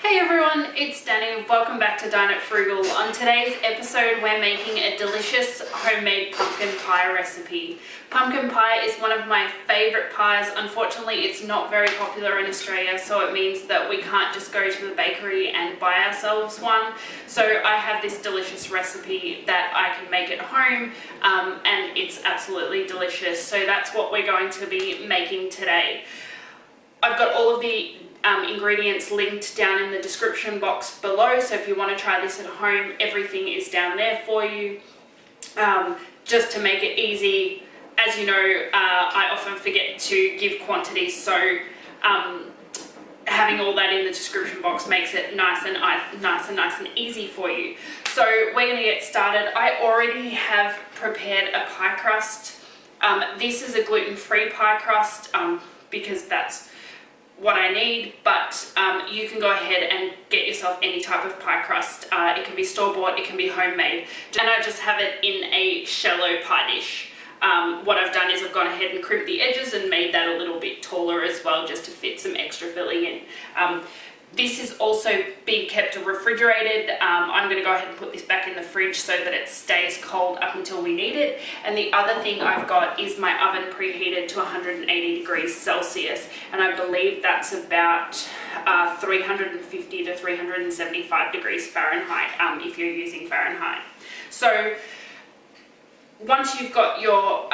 Hey everyone, it's Danny. Welcome back to Dine It Frugal. On today's episode, we're making a delicious homemade pumpkin pie recipe. Pumpkin pie is one of my favorite pies. Unfortunately, it's not very popular in Australia, so it means that we can't just go to the bakery and buy ourselves one. So I have this delicious recipe that I can make at home, and it's absolutely delicious. So that's what we're going to be making today. I've got all of the ingredients linked down in the description box below, so if you want to try this at home, everything is down there for you. Just to make it easy, as you know, I often forget to give quantities, so having all that in the description box makes it nice and easy for you. So we're going to get started. I already have prepared a pie crust. This is a gluten-free pie crust because that's what I need, but you can go ahead and get yourself any type of pie crust. It can be store-bought, it can be homemade, and I just have it in a shallow pie dish. What I've done is I've gone ahead and crimped the edges and made that a little bit taller as well, just to fit some extra filling in. This is also being kept refrigerated. I'm going to go ahead and put this back in the fridge so that it stays cold up until we need it. And the other thing I've got is my oven preheated to 180 degrees Celsius, and I believe that's about 350 to 375 degrees Fahrenheit if you're using Fahrenheit. So once you've got your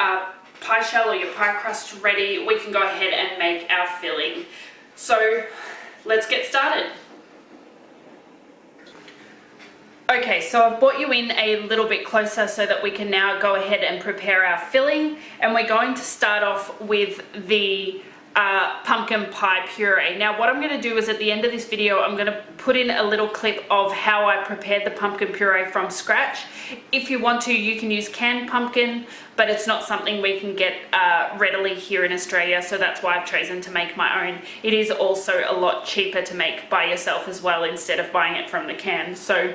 pie shell or your pie crust ready, we can go ahead and make our filling. So let's get started. Okay, so I've brought you in a little bit closer so that we can now go ahead and prepare our filling, and we're going to start off with the pumpkin pie puree. Now what I'm going to do is at the end of this video I'm going to put in a little clip of how I prepared the pumpkin puree from scratch. If you want to, you can use canned pumpkin, but it's not something we can get readily here in Australia, so that's why I've chosen to make my own. It is also a lot cheaper to make by yourself as well instead of buying it from the can. So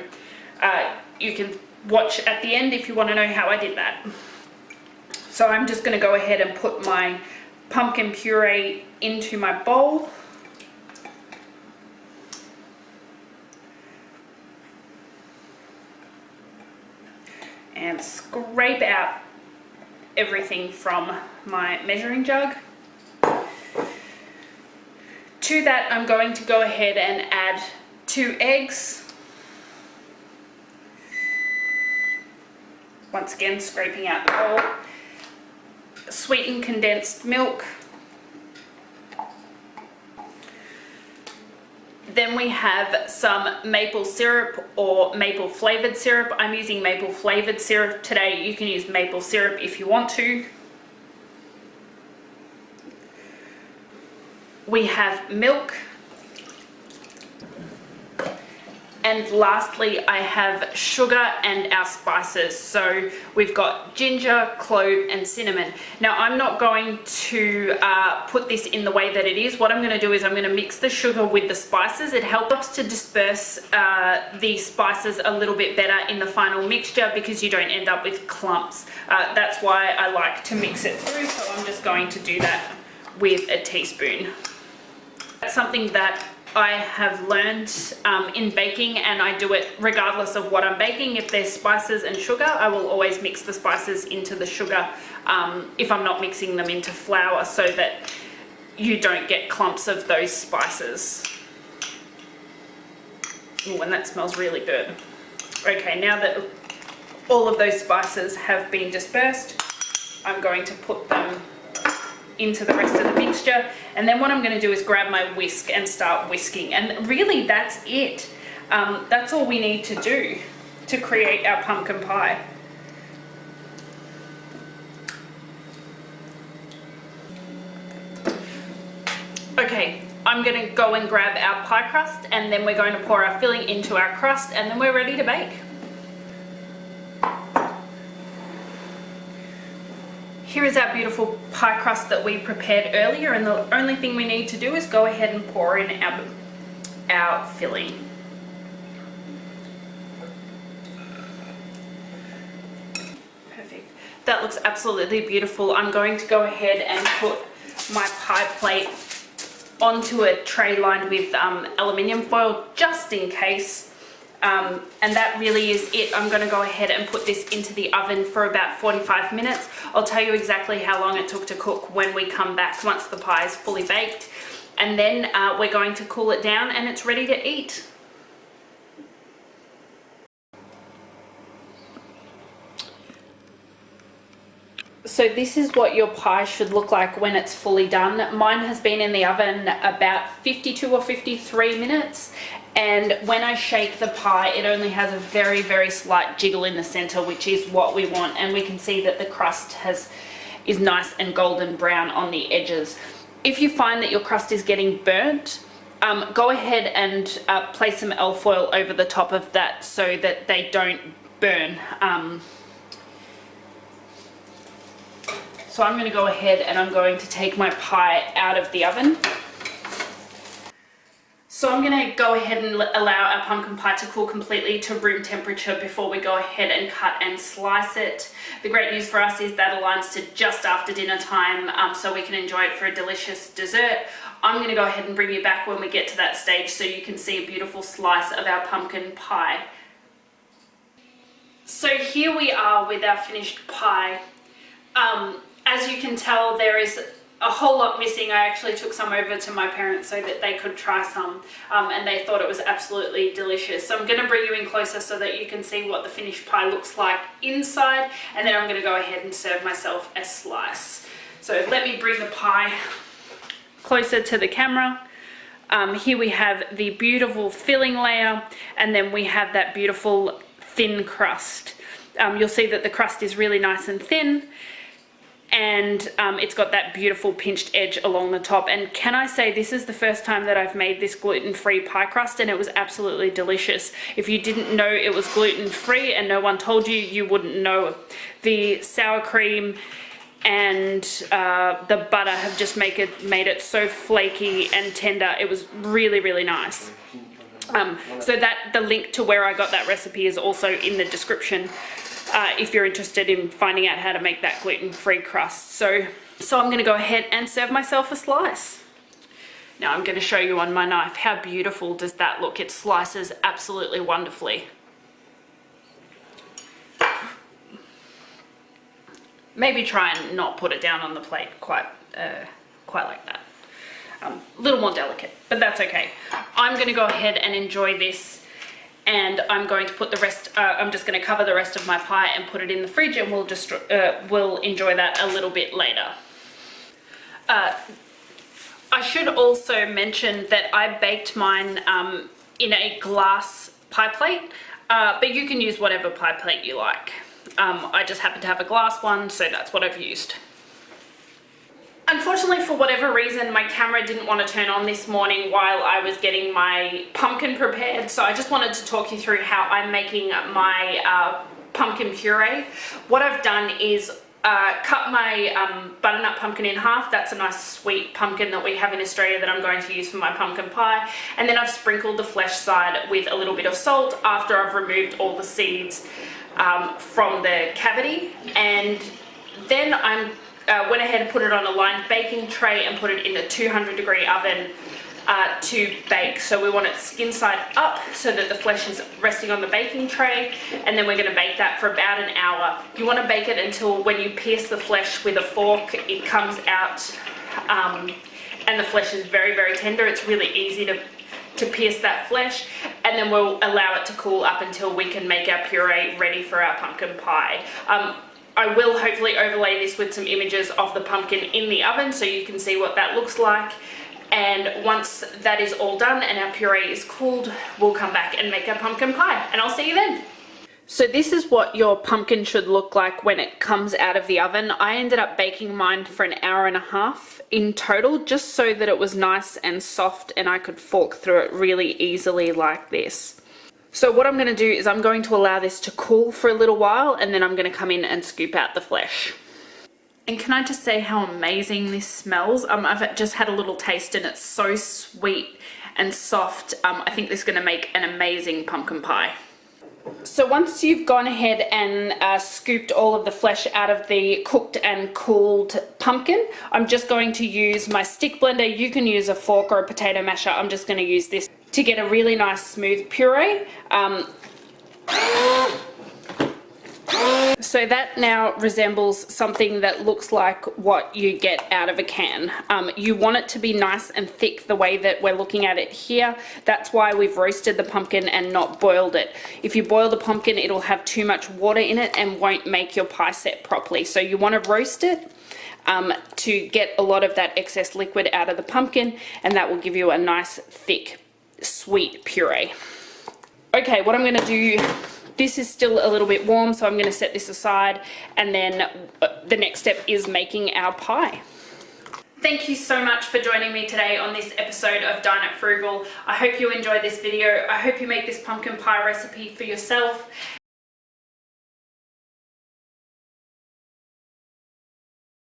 you can watch at the end if you want to know how I did that. So I'm just going to go ahead and put my pumpkin puree into my bowl. And scrape out everything from my measuring jug. To that, I'm going to go ahead and add 2 eggs. Once again, scraping out the bowl. Sweetened condensed milk. Then we have some maple syrup or maple flavored syrup. I'm using maple flavored syrup today. You can use maple syrup if you want to. We have milk. And lastly, I have sugar and our spices. So we've got ginger, clove, and cinnamon. Now I'm not going to put this in the way that it is. What I'm going to do is I'm going to mix the sugar with the spices. It helps to disperse the spices a little bit better in the final mixture because you don't end up with clumps. That's why I like to mix it through. So I'm just going to do that with a teaspoon. That's something that I have learned in baking, and I do it regardless of what I'm baking. If there's spices and sugar, I will always mix the spices into the sugar if I'm not mixing them into flour, so that you don't get clumps of those spices. Oh, and that smells really good. Okay, now that all of those spices have been dispersed, I'm going to put them into the rest of the mixture, and then what I'm going to do is grab my whisk and start whisking, and really that's it. That's all we need to do to create our pumpkin pie. Okay, I'm going to go and grab our pie crust, and then we're going to pour our filling into our crust, and then we're ready to bake. Here is our beautiful pie crust that we prepared earlier, and the only thing we need to do is go ahead and pour in our filling. Perfect. That looks absolutely beautiful. I'm going to go ahead and put my pie plate onto a tray lined with aluminium foil just in case. And that really is it. I'm going to go ahead and put this into the oven for about 45 minutes. I'll tell you exactly how long it took to cook when we come back once the pie is fully baked. And then we're going to cool it down and it's ready to eat. So this is what your pie should look like when it's fully done. Mine has been in the oven about 52 or 53 minutes. And when I shake the pie, it only has a very, very slight jiggle in the center, which is what we want. And we can see that the crust is nice and golden brown on the edges. If you find that your crust is getting burnt, go ahead and place some alfoil over the top of that so that they don't burn. So I'm going to go ahead and I'm going to take my pie out of the oven. So I'm going to go ahead and allow our pumpkin pie to cool completely to room temperature before we go ahead and cut and slice it. The great news for us is that aligns to just after dinner time, so we can enjoy it for a delicious dessert. I'm going to go ahead and bring you back when we get to that stage so you can see a beautiful slice of our pumpkin pie. So here we are with our finished pie. As you can tell, there is a whole lot missing. I actually took some over to my parents so that they could try some, and they thought it was absolutely delicious. So I'm going to bring you in closer so that you can see what the finished pie looks like inside, and then I'm going to go ahead and serve myself a slice. So let me bring the pie closer to the camera. Here we have the beautiful filling layer, and then we have that beautiful thin crust. You'll see that the crust is really nice and thin, and it's got that beautiful pinched edge along the top. And can I say, this is the first time that I've made this gluten-free pie crust, and it was absolutely delicious. If you didn't know it was gluten-free and no one told you, you wouldn't know. The sour cream and the butter have just made it so flaky and tender. It was really, really nice. So that the link to where I got that recipe is also in the description, if you're interested in finding out how to make that gluten-free crust. So I'm going to go ahead and serve myself a slice. Now I'm going to show you on my knife. How beautiful does that look? It slices absolutely wonderfully. Maybe try and not put it down on the plate quite like that. A little more delicate, but that's okay. I'm going to go ahead and enjoy this, and I'm going to put the rest, I'm just going to cover the rest of my pie and put it in the fridge, and we'll enjoy that a little bit later. I should also mention that I baked mine in a glass pie plate, but you can use whatever pie plate you like. I just happen to have a glass one, so that's what I've used. Unfortunately, for whatever reason, my camera didn't want to turn on this morning while I was getting my pumpkin prepared, so I just wanted to talk you through how I'm making my pumpkin puree. What I've done is cut my butternut pumpkin in half. That's a nice sweet pumpkin that we have in Australia that I'm going to use for my pumpkin pie. And then I've sprinkled the flesh side with a little bit of salt after I've removed all the seeds from the cavity. And then I went ahead and put it on a lined baking tray and put it in a 200-degree oven to bake. So we want it skin side up so that the flesh is resting on the baking tray, and then we're going to bake that for about an hour. You want to bake it until when you pierce the flesh with a fork, it comes out and the flesh is very, very tender. It's really easy to pierce that flesh, and then we'll allow it to cool up until we can make our puree ready for our pumpkin pie. I will hopefully overlay this with some images of the pumpkin in the oven so you can see what that looks like. And once that is all done and our puree is cooled, we'll come back and make our pumpkin pie, and I'll see you then. So this is what your pumpkin should look like when it comes out of the oven. I ended up baking mine for an hour and a half in total, just so that it was nice and soft and I could fork through it really easily like this. So what I'm going to do is I'm going to allow this to cool for a little while, and then I'm going to come in and scoop out the flesh. And can I just say how amazing this smells? I've just had a little taste and it's so sweet and soft. I think this is going to make an amazing pumpkin pie. So once you've gone ahead and scooped all of the flesh out of the cooked and cooled pumpkin, I'm just going to use my stick blender. You can use a fork or a potato masher. I'm just going to use this to get a really nice smooth puree. So that now resembles something that looks like what you get out of a can. You want it to be nice and thick the way that we're looking at it here. That's why we've roasted the pumpkin and not boiled it. If you boil the pumpkin, it'll have too much water in it and won't make your pie set properly. So you want to roast it to get a lot of that excess liquid out of the pumpkin, and that will give you a nice thick sweet puree. Okay, what I'm going to do, this is still a little bit warm, so I'm going to set this aside, and then the next step is making our pie. Thank you so much for joining me today on this episode of Dine It Frugal. I hope you enjoyed this video. I hope you make this pumpkin pie recipe for yourself,